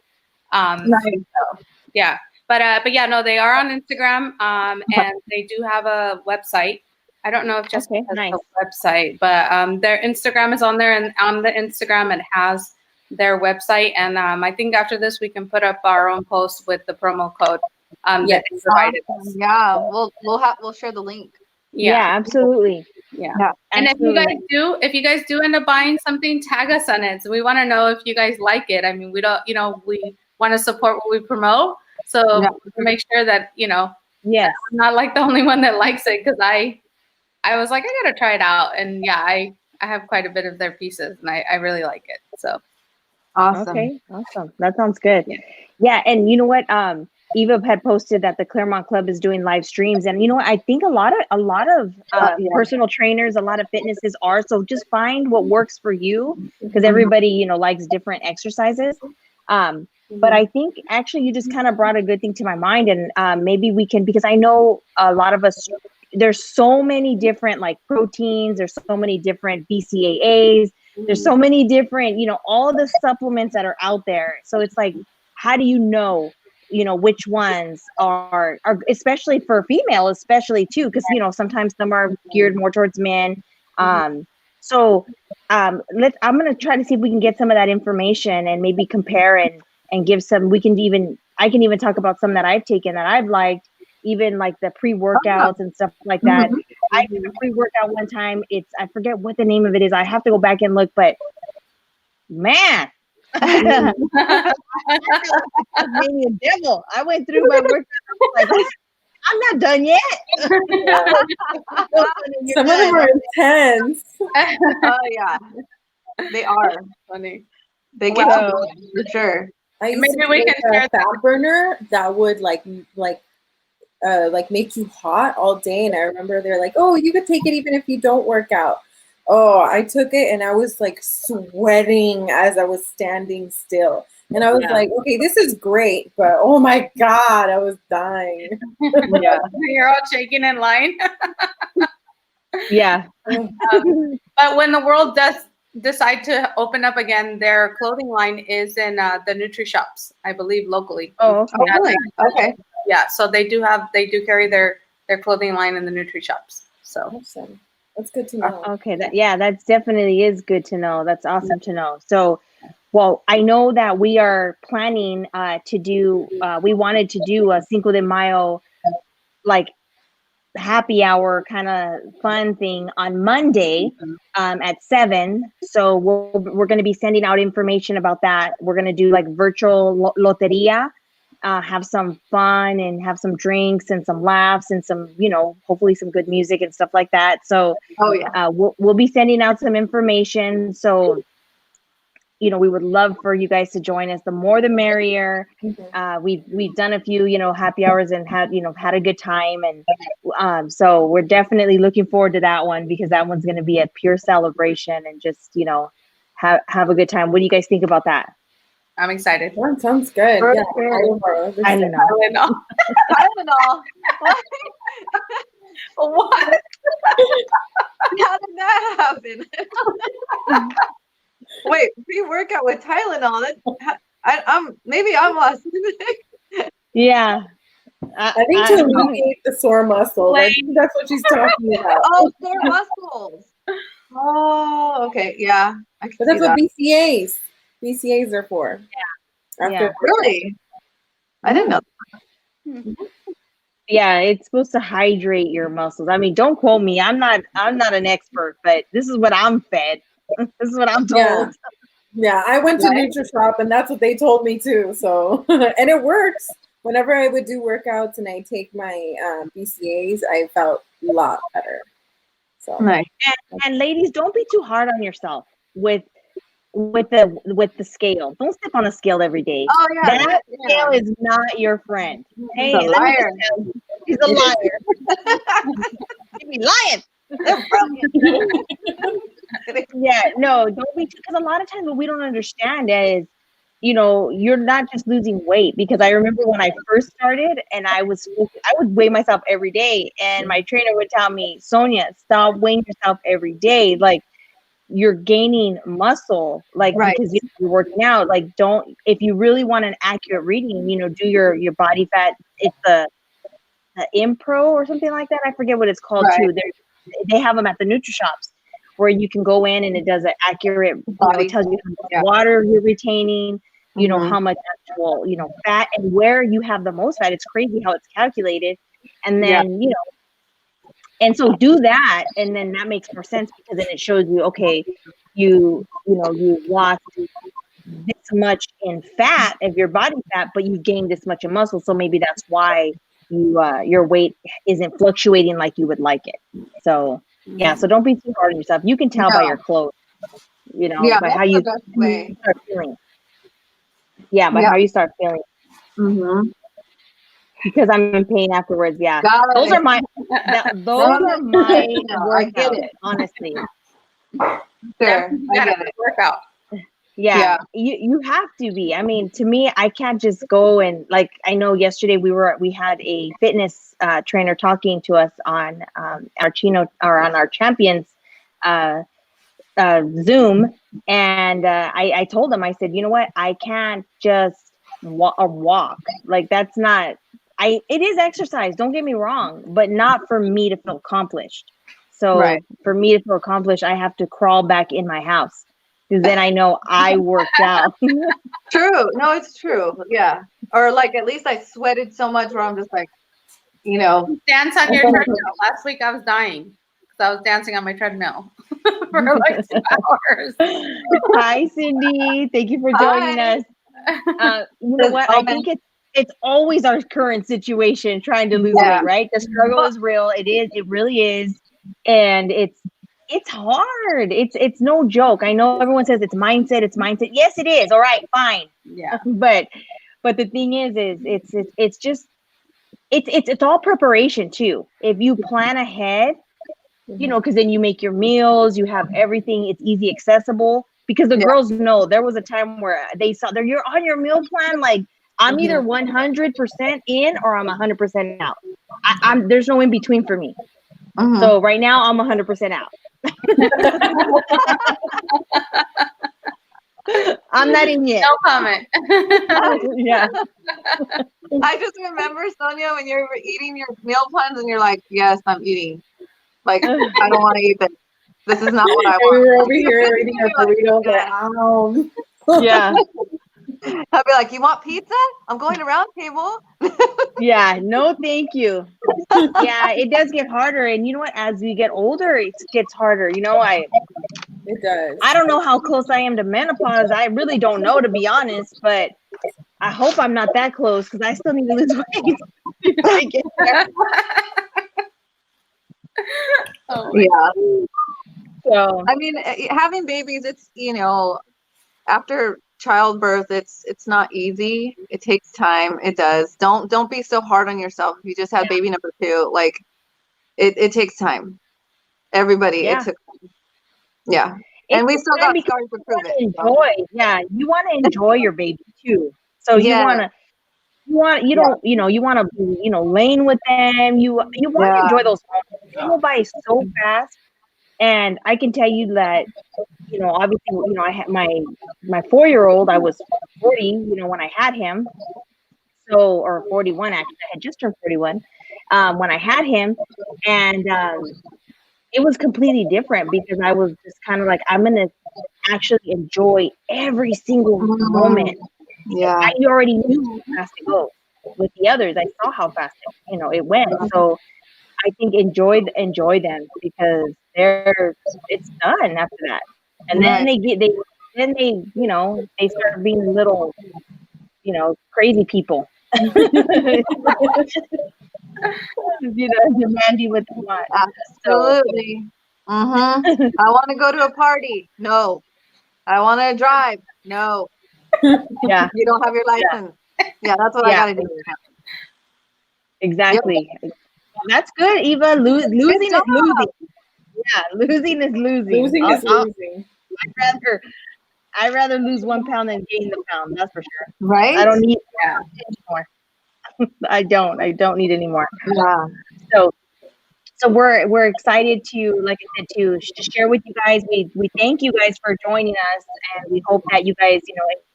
So, yeah. But yeah, no, they are on Instagram, and they do have a website. I don't know if Jessica Okay, has nice. the website, but their Instagram is on there, and on the Instagram it has their website. And I think after this we can put up our own post with the promo code that Yes. they provided us. Awesome. Yeah, we'll share the link. Yeah, Yeah, absolutely. yeah. Yeah. And Absolutely. if you guys do end up buying something, tag us on it. So we want to know if you guys like it. I mean, we don't, we want to support what we promote. So Yeah. to make sure that, Yes. I'm not like the only one that likes it, because I was like, I gotta try it out. And yeah, I have quite a bit of their pieces, and I really like it. So Awesome. Okay, awesome. That sounds good. Yeah. Yeah, and you know what? Eva had posted that the Claremont Club is doing live streams, and you know what? I think a lot of Yeah. personal trainers, a lot of fitnesses are. So just find what works for you, because everybody likes different exercises. But I think actually you just kind of brought a good thing to my mind, and maybe we can, because I know a lot of us. There's so many different like proteins. There's so many different BCAAs. There's so many different, all the supplements that are out there. So it's like, how do you know which ones are especially for female, especially too, because sometimes some are geared more towards men. So I'm gonna try to see if we can get some of that information and maybe compare and give some. I can even talk about some that I've taken that I've liked, even like the pre-workouts and stuff like that. I did a pre-workout one time. I forget what the name of it is. I have to go back and look, but man, Tasmanian devil. I went through my workout. Like, I'm not done yet. Some of them are intense. Oh yeah, they are. funny. They get Wow. you going, for sure. I used Maybe to we take can share a fat burner that would like make you hot all day. And I remember they're like, oh, you could take it even if you don't work out. Oh, I took it and I was like sweating as I was standing still. And I was like, okay, this is great, but oh my God, I was dying. Yeah. You're all shaking in line. Yeah. But when the world does decide to open up again, their clothing line is in the Nutri shops, I believe, locally. Oh, okay. Oh, really? Okay. Yeah, so they do carry their clothing line in the Nutri shops. So Awesome. That's good to know. Okay. That's definitely is good to know. That's awesome to know. So, well, I know that we are planning to do. We wanted to do a Cinco de Mayo, like happy hour kind of fun thing on Monday at 7. So we're going to be sending out information about that. We're going to do like virtual loteria, have some fun and have some drinks and some laughs and some, hopefully some good music and stuff like that. So Oh yeah. we'll be sending out some information. So we would love for you guys to join us. The more the merrier. We've done a few, happy hours and had a good time. And so we're definitely looking forward to that one, because that one's going to be a pure celebration and just, have a good time. What do you guys think about that? I'm excited. That sounds good. For Yeah. sure. I don't know. Tylenol. What? How did that happen? Wait, pre-workout with Tylenol. Maybe I'm lost. Yeah. I think to alleviate the sore muscles. I think that's what she's talking about. Oh, sore muscles. Oh, okay. Yeah. I can But that's see what that. BCAs are for. Yeah. After Yeah. Really? I didn't know. Yeah, it's supposed to hydrate your muscles. I mean, don't quote me. I'm not an expert, but this is what I'm fed. This is what I'm told. Yeah, I went to NutriShop and that's what they told me too. So, and it works. Whenever I would do workouts and I take my BCAs, I felt a lot better. So Nice. And ladies, don't be too hard on yourself with the scale. Don't step on a scale every day. Oh yeah. That scale is not your friend. Hey, He's a let me liar. just tell you, he's a liar. He be lying. Yeah, no, don't be, because a lot of times what we don't understand is, you're not just losing weight. Because I remember when I first started and I would weigh myself every day, and my trainer would tell me, Sonia, stop weighing yourself every day. Like, you're gaining muscle, like, Right. because you're working out. Like, don't, if you really want an accurate reading, do your body fat. It's the Impro or something like that. I forget what it's called Right. too. they have them at the NutriShops where you can go in and it does an accurate, it tells you how much water you're retaining, how much actual, fat and where you have the most fat. It's crazy how it's calculated. And then, and so do that. And then that makes more sense because then it shows you, okay, you lost this much in fat of your body fat, but you gained this much in muscle. So maybe that's why your weight isn't fluctuating like you would like it. So so don't be too hard on yourself. You can tell by your clothes, by how you start feeling. Yeah, by how you start feeling. Mm-hmm. Because I'm in pain afterwards. Yeah, those are my workouts, honestly. Sure, I get it. Workout. Yeah, you have to be. I mean, to me, I can't just go and I know yesterday we had a fitness trainer talking to us on our Chino or on our champions Zoom, and I told him, I said, you know what, I can't just walk. Like that's not. It is exercise. Don't get me wrong, but not for me to feel accomplished. So for me to feel accomplished, I have to crawl back in my house. Because then I know I worked out. True. No, it's true. Yeah. Or at least I sweated so much where I'm just like, Dance on your treadmill. Last week I was dying because I was dancing on my treadmill for 2 hours. Hi, Cindy. Thank you for joining us. You know what? I think it's always our current situation trying to lose weight, right? The struggle is real. It is. It really is. And it's hard. It's no joke. I know everyone says it's mindset. It's mindset. Yes, it is. All right, fine. Yeah. But the thing is it's just it's all preparation too. If you plan ahead, because then you make your meals, you have everything. It's easy accessible. Because the girls know there was a time where they saw that you're on your meal plan. Like I'm either 100% in or I'm 100% out. I'm there's no in between for me. So right now I'm 100% out. I'm not in yet. No comment. Yeah. I just remember, Sonia, when you're eating your meal plans and you're like, yes, I'm eating. Like, I don't want to eat this. This is not what I want. We're over here eating our burritos. Yeah. I'll be like, you want pizza? I'm going to round table. Yeah, no, thank you. Yeah, it does get harder. And you know what? As we get older, it gets harder. It does. I don't know how close I am to menopause. I really don't know, to be honest, but I hope I'm not that close because I still need to lose weight. Yeah. So I mean, having babies, it's, after childbirth, it's not easy. It takes time. It does. Don't be so hard on yourself. If you just have baby number 2, it takes time. Everybody, it took time. Yeah. And we still got scars to prove it. Enjoy. Yeah, you want to enjoy your baby too. So you want to be, laying with them. You want to enjoy those moments. They go by so fast. And I can tell you that, obviously, I had my 4-year-old, I was 40, when I had him. So, or 41, actually, I had just turned 41 when I had him. And it was completely different because I was just kind of like, I'm going to actually enjoy every single moment. Yeah. I already knew how fast it goes. With the others, I saw how fast it went. So I think enjoy them because it's done after that. And then they start being little, crazy people. Demanding what they want. Absolutely. I want to go to a party. No. I want to drive. No. Yeah. You don't have your license. Yeah, that's what I got to do now. Exactly. Yep. That's good, Eva. Losing is losing. Yeah, losing is losing. Losing is losing. I'd rather lose 1 pound than gain the pound. That's for sure. Right. I don't need anymore. I don't need any more. Yeah. So we're excited to, like I said, to share with you guys. We thank you guys for joining us, and we hope that you guys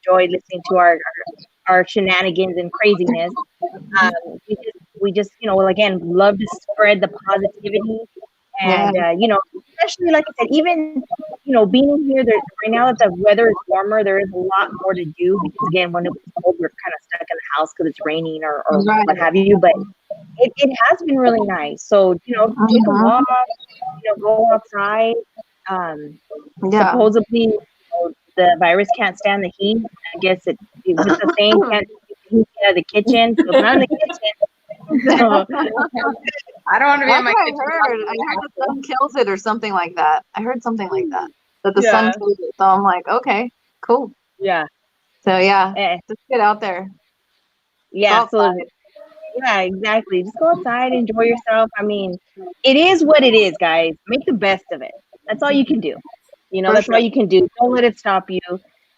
enjoy listening to our shenanigans and craziness. We just again love to spread the positivity And especially like I said, even being in here, there right now that the weather is warmer, there is a lot more to do because again, when it was cold, we're kind of stuck in the house because it's raining or Right. what have you. But it has been really nice. So take a walk, go outside. Yeah. Supposedly, the virus can't stand the heat. I guess it's the same. Can't keep the heat out of the kitchen. So it's not in the kitchen. So, I don't want to be That's in my what kitchen. I heard. I heard the sun kills it or something like that. I heard something like that. That the sun Yeah. kills it. So I'm like, okay, cool. yeah. So yeah, Eh, just get out there. yeah. Go So outside. yeah, exactly. Just go outside, enjoy yourself. I mean, it is what it is, guys. Make the best of it. That's all you can do. For That's sure. all you can do. Don't let it stop you.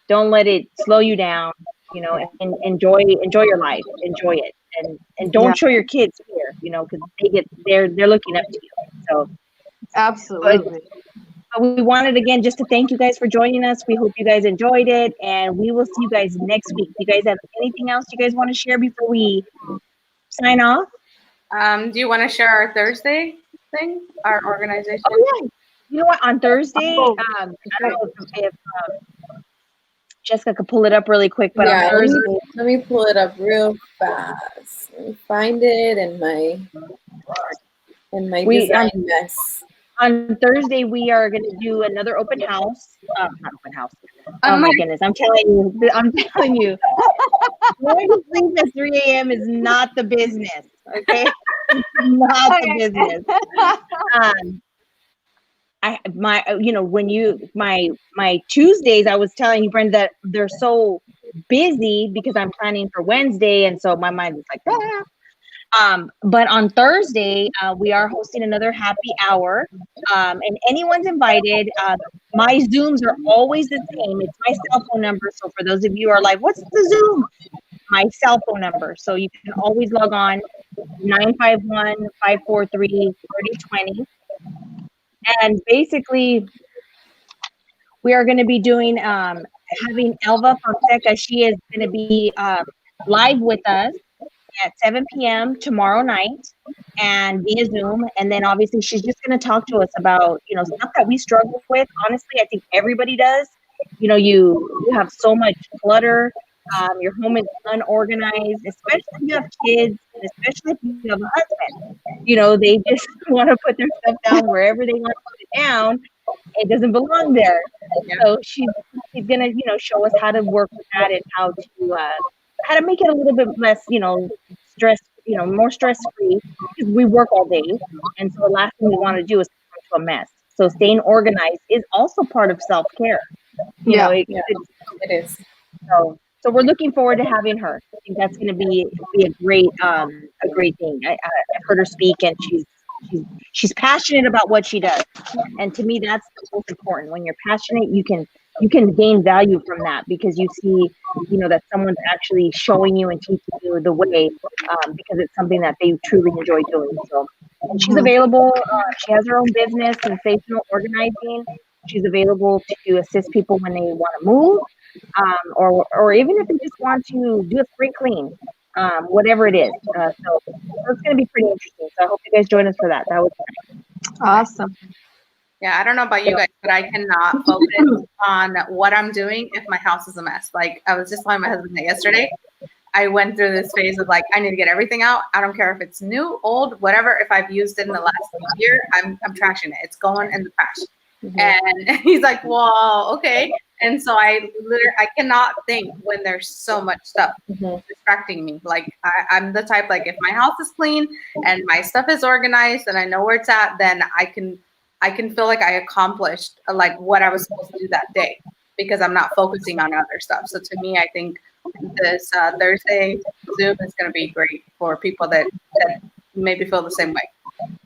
Don't let it slow you down. And enjoy your life. Enjoy it, and don't Yeah. show your kids fear. Because they're looking up to you. So, Absolutely. but we wanted again just to thank you guys for joining us. We hope you guys enjoyed it, and we will see you guys next week. Do you guys have anything else you guys want to share before we sign off? Do you want to share our Thursday thing, our organization? Oh yeah. You know what? On Thursday, Oh, I don't know if Jessica could pull it up really quick, but on Yeah, Thursday, let me pull it up real fast. Let me find it in my We, design mess. on Thursday we are going to do another open house. Not open house. Oh I'm my like, goodness! I'm telling you, going to sleep at 3 a.m. is not the business. Okay, it's not the business. My Tuesdays, I was telling you, Brenda, that they're so busy because I'm planning for Wednesday, and so my mind is like, but on Thursday, we are hosting another happy hour, and anyone's invited. My Zooms are always the same. It's my cell phone number. So for those of you who are like, what's the Zoom? My cell phone number. So you can always log on 951-543-3020. And basically, we are going to be doing having Elva Fonseca. She is going to be live with us at 7 p.m. tomorrow night and via Zoom. And then obviously she's just going to talk to us about, stuff that we struggle with. Honestly, I think everybody does. You have so much clutter. Your home is unorganized, especially if you have kids, and especially if you have a husband. They just want to put their stuff down wherever they want to put it down. It doesn't belong there. So she's gonna, show us how to work with that and how to make it a little bit less, stress, more stress free because we work all day. And so the last thing we want to do is come to a mess. So staying organized is also part of self-care. It is. So we're looking forward to having her. I think that's going to be a great thing. I've heard her speak, and she's passionate about what she does, and to me that's the most important. When you're passionate, you can gain value from that because you see that someone's actually showing you and teaching you the way because it's something that they truly enjoy doing. So, and she's available. She has her own business, Sensational Organizing. She's available to assist people when they want to move, or even if they just want to do a spring clean, whatever it is. So it's going to be pretty interesting. So I hope you guys join us for that. That was awesome. yeah, I don't know about you guys, but I cannot focus on what I'm doing if my house is a mess. Like I was just telling my husband that yesterday. I went through this phase of like, I need to get everything out. I don't care if it's new, old, whatever. If I've used it in the last year, I'm trashing it. It's going in the trash. Mm-hmm. And he's like, well, okay. And so I cannot think when there's so much stuff distracting me. Like I'm the type, like if my house is clean and my stuff is organized and I know where it's at, then I can feel like I accomplished like what I was supposed to do that day because I'm not focusing on other stuff. So to me, I think this Thursday Zoom is going to be great for people that maybe feel the same way.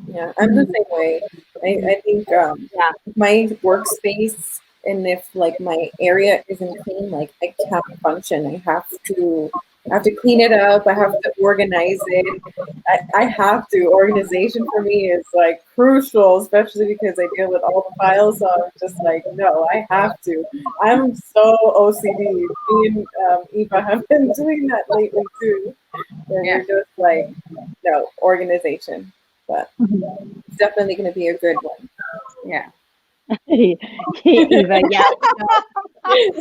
Yeah, I'm the same way. I think my workspace, and if like my area isn't clean, like I can't function. I have to clean it up. I have to organize it. I have to. Organization for me is like crucial, especially because I deal with all the files. So I'm just like, no, I have to. I'm so OCD. Me and Eva have been doing that lately too. And we're just like, no, organization. but it's definitely going to be a good one. Yeah. Eva, yeah.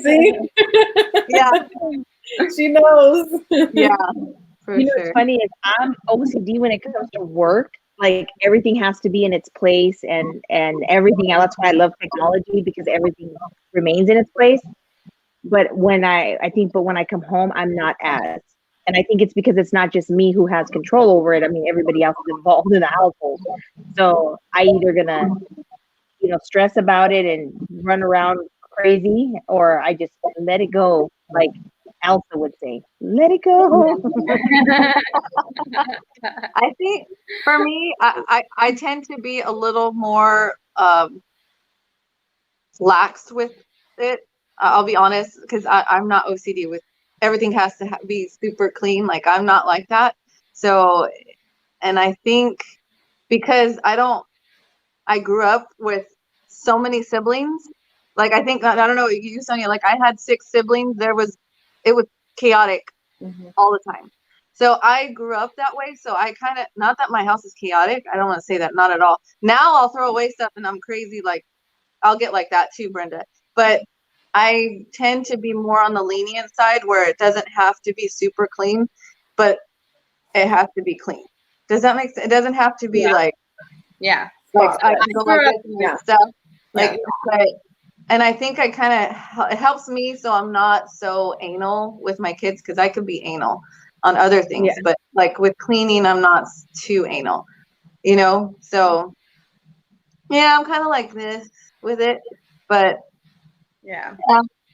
See, Yeah, she knows. yeah, for You know what's sure. funny is I'm OCD when it comes to work. Like everything has to be in its place and everything else. That's why I love technology because everything remains in its place. But when when I come home, I'm not as. And I think it's because it's not just me who has control over it. I mean, everybody else is involved in the household. So I either gonna, stress about it and run around crazy, or I just let it go. Like Elsa would say, let it go. I think for me, I tend to be a little more lax with it. I'll be honest, because I'm not OCD with everything has to be super clean. Like I'm not like that. So, and I think because I grew up with so many siblings. Like I think I don't know you, Sonia. Like I had 6 siblings. It was chaotic Mhm. all the time. So I grew up that way. So I kind of, not that my house is chaotic. I don't want to say that, not at all. Now I'll throw away stuff and I'm crazy. Like I'll get like that too, Brenda. But I tend to be more on the lenient side where it doesn't have to be super clean, but it has to be clean. Does that make sense? It doesn't have to be Yeah. Yeah. like Oh, I can go like this and yeah. stuff. Like, Yeah. but, and I think I kind of, it helps me so I'm not so anal with my kids because I could be anal on other things, Yeah. but like with cleaning, I'm not too anal, So yeah, I'm kind of like this with it, but Yeah.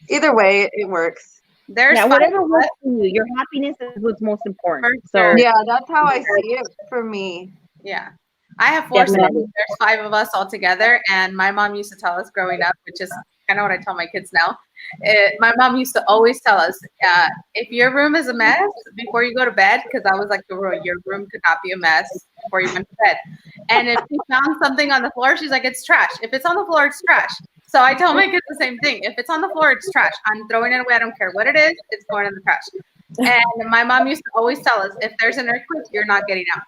either way, it works. There's Yeah, 5 whatever of works us, for you. Your happiness is what's most for important. sure. So Yeah, that's how I see it for me. Yeah. I have 4 definitely. siblings. There's 5 of us all together. And my mom used to tell us growing up, which is kind of what I tell my kids now. My mom used to always tell us, if your room is a mess before you go to bed, because I was like the rule, your room could not be a mess before you went to bed. And if you found something on the floor, she's like, it's trash. If it's on the floor, it's trash. So I tell my kids the same thing. If it's on the floor, it's trash. I'm throwing it away. I don't care what it is. It's going in the trash. And my mom used to always tell us, if there's an earthquake, you're not getting out.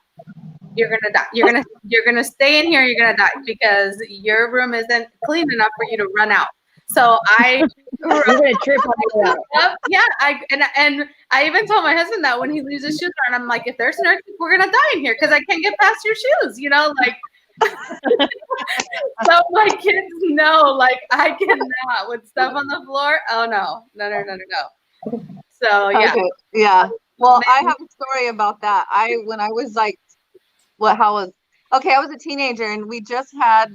You're gonna die. You're gonna stay in here. You're gonna die because your room isn't clean enough for you to run out. So I grew You're gonna trip on the way out. up. Yeah, and I even told my husband that when he leaves his shoes on, I'm like, if there's an earthquake, we're gonna die in here because I can't get past your shoes. Like. So my kids know, like I cannot with stuff on the floor. Oh no. So yeah. Okay. Yeah. Well, I have a story about that. When I was like, I was a teenager and we just had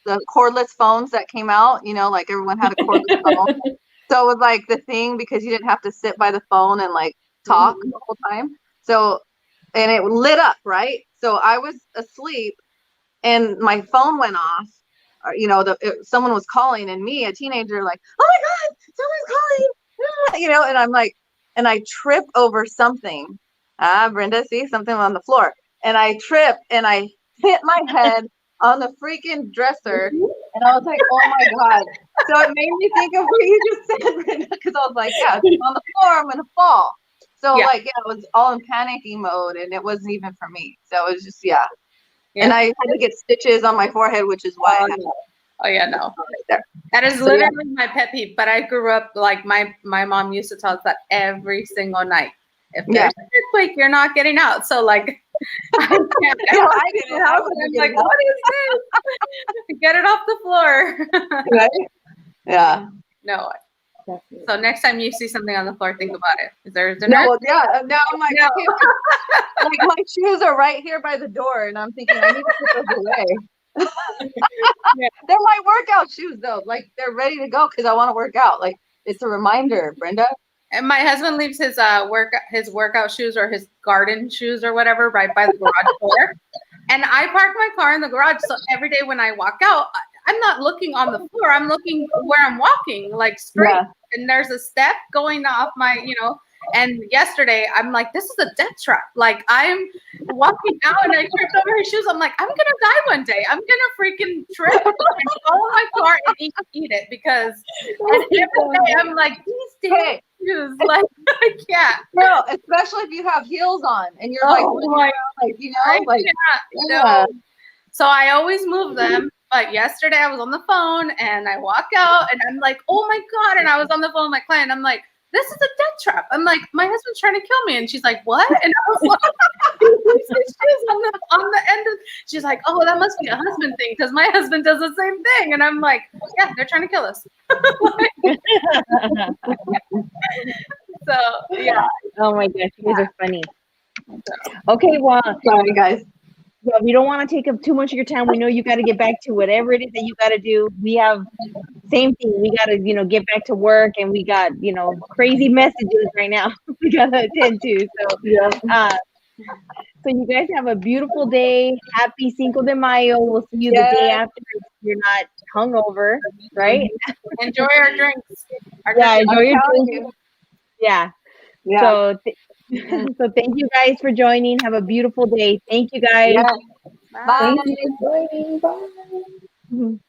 the cordless phones that came out, like everyone had a cordless phone. So it was like the thing because you didn't have to sit by the phone and like talk the whole time. So, and it lit up, right? So I was asleep and my phone went off. Or, someone was calling and me, a teenager, like, oh my God, someone's calling, and I'm like, and I trip over something. Brenda, see something on the floor. And I trip and I hit my head on the freaking dresser. And I was like, oh my God. So it made me think of what you just said, Brenda, because I was like, yeah, if it's on the floor, I'm going to fall. So Yeah. it was all in panicky mode and it wasn't even for me. So it was just, yeah. And I had to get stitches on my forehead, which is why I had Oh yeah, no. right there. That is literally my pet peeve. But I grew up like my mom used to tell us that every single night. If there's an earthquake, you're not getting out. So like I can't I didn't. I wasn't I'm getting like, what is this? Get it off the floor. Right? Yeah. No. Definitely. So next time you see something on the floor, think about it. Is there dinner? No, yeah. Now I'm like, No. okay, like my shoes are right here by the door, and I'm thinking I need to put those away. Yeah. They're my workout shoes, though. Like they're ready to go because I want to work out. Like it's a reminder, Brenda. And my husband leaves his workout shoes or his garden shoes or whatever right by the garage door. And I park my car in the garage. So every day when I walk out, I'm not looking on the floor. I'm looking where I'm walking, like straight. Yeah. And there's a step going off my, and yesterday I'm like, this is a death trap. Like I'm walking out and I tripped over his shoes. I'm like, I'm going to die one day. I'm going to freaking trip and fall in my car and eat it because and every day I'm like, these days. Hey, confused. Like, I can't. Girl, especially if you have heels on and you're Oh my like, you I know, like, can't. yeah. No. So I always move them. But yesterday I was on the phone and I walk out and I'm like, oh my God. And I was on the phone with my client. I'm like, this is a death trap. I'm like, my husband's trying to kill me. And she's like, what? And I was like, she's on the end of, she's like, oh, that must be a husband thing because my husband does the same thing. And I'm like, yeah, they're trying to kill us. So, yeah. Oh my gosh, you guys are funny. Okay, well, Sorry, guys. yeah, we don't want to take up too much of your time. We know you got to get back to whatever it is that you got to do. We have same thing. We got to, get back to work, and we got, crazy messages right now. We got to attend to. So, so you guys have a beautiful day. Happy Cinco de Mayo. We'll see you the day after if you're not hungover, right? Enjoy our drinks. Enjoy your telling drink. Yeah. Yeah. So, so thank you guys for joining. Have a beautiful day. Thank you guys. Yeah. Bye. Bye. Thank you for joining. Bye. Mhm.